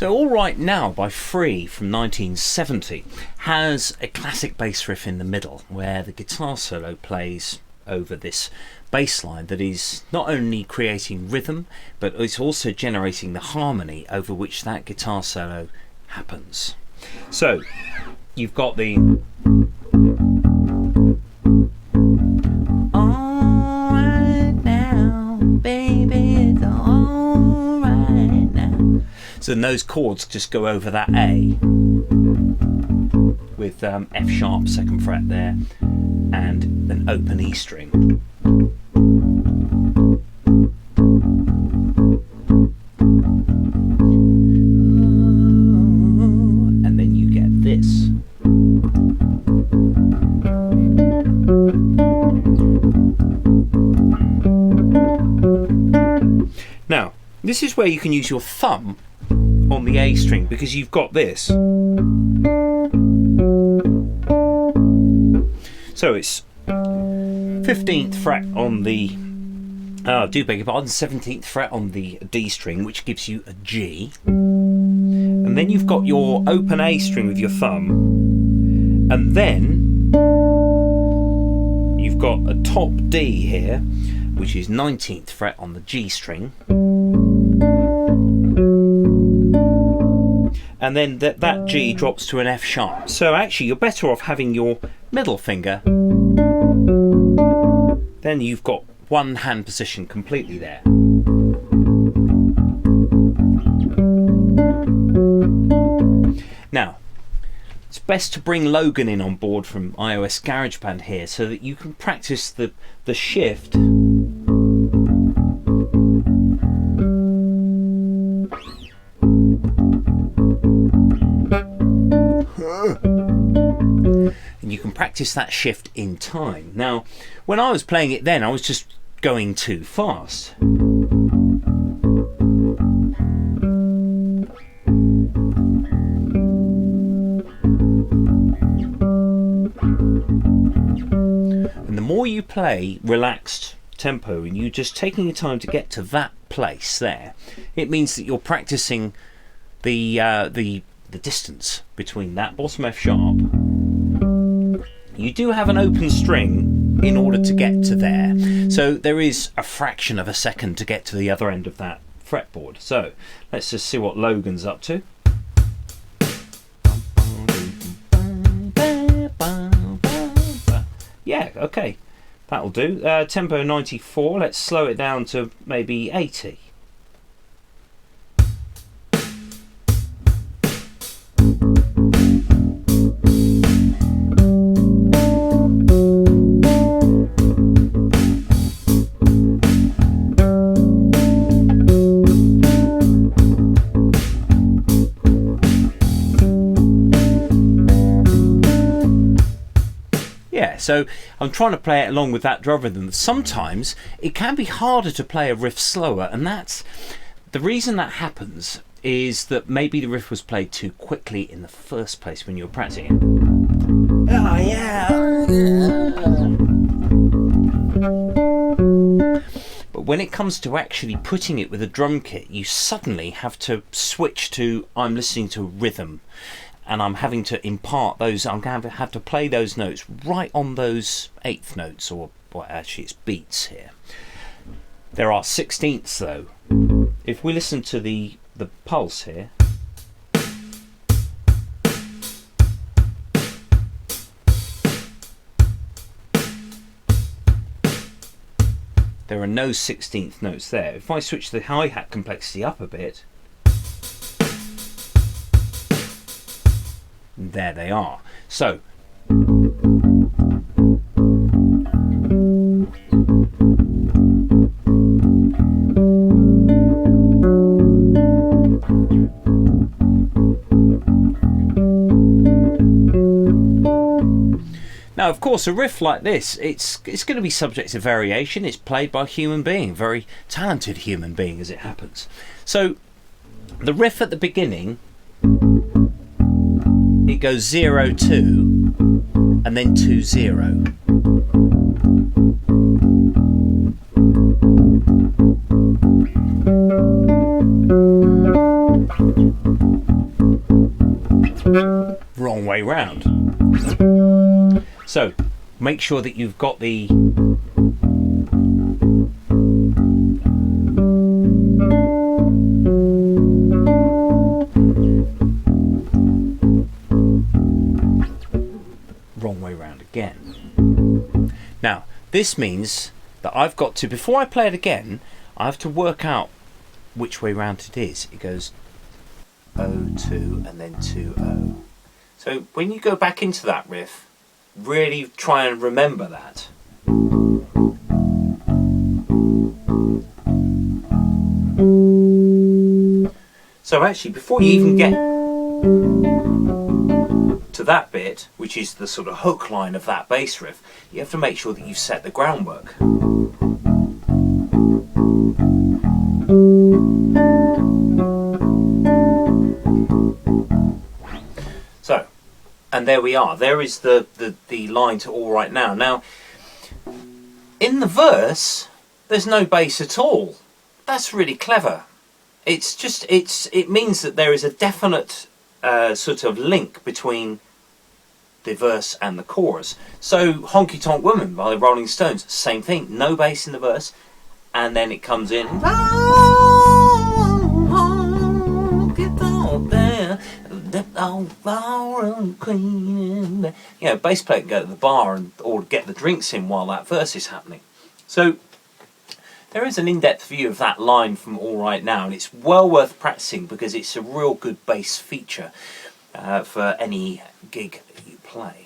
So All Right Now by Free from 1970 has a classic bass riff in the middle where the guitar solo plays over this bass line that is not only creating rhythm but it's also generating the harmony over which that guitar solo happens. So you've got the all right now, baby, it's all right now. So then those chords just go over that A with F sharp 2nd fret there and an open E string. And then you get this. Now, this is where you can use your thumb on the A string because you've got this. So it's 15th fret on the, do beg your pardon, 17th fret on the D string, which gives you a G. And then you've got your open A string with your thumb. And then you've got a top D here, which is 19th fret on the G string. And then that G drops to an F sharp. So actually you're better off having your middle finger. Then you've got one hand position completely there. Now, it's best to bring Logan in on board from iOS GarageBand here so that you can practice the shift. And you can practice that shift in time. Now, when I was playing it then, I was just going too fast. And the more you play relaxed tempo and you just taking your time to get to that place there, it means that you're practicing the distance between that bottom F sharp. You do have an open string in order to get to there, so there is a fraction of a second to get to the other end of that fretboard. So let's just see what Logan's up to. Yeah, okay, that'll do. Tempo 94, let's slow it down to maybe 80. So I'm trying to play it along with that drum rhythm. Sometimes it can be harder to play a riff slower, and that's the reason that happens is that maybe the riff was played too quickly in the first place when you were practicing it. Oh yeah. But when it comes to actually putting it with a drum kit, you suddenly have to switch to I'm listening to rhythm. And I'm having to impart those, I'm going to have to play those notes right on those 8th notes, or well, actually it's beats here. There are 16ths though. If we listen to the pulse here, there are no 16th notes there. If I switch the hi-hat complexity up a bit, there they are. So now, of course, a riff like this, it's going to be subject to variation. It's played by a human being, a very talented human being as it happens. So the riff at the beginning, it goes 0 2 and then 2 0. Wrong way round. So make sure that you've got the wrong way round again. Now this means that I've got to, before I play it again, I have to work out which way round it is. It goes O2 and then 2O. So when you go back into that riff, really try and remember that. So actually, before you even get to that bit, which is the sort of hook line of that bass riff, you have to make sure that you've set the groundwork. So, and there we are. There is the line to All Right Now. Now, in the verse, there's no bass at all. That's really clever. It's just, it means that there is a definite sort of link between the verse and the chorus. So Honky Tonk Woman by the Rolling Stones, same thing, no bass in the verse, and then it comes in, you know, bass player can go to the bar or get the drinks in while that verse is happening. So there is an in-depth view of that line from All Right Now, and it's well worth practicing because it's a real good bass feature for any gig that you play.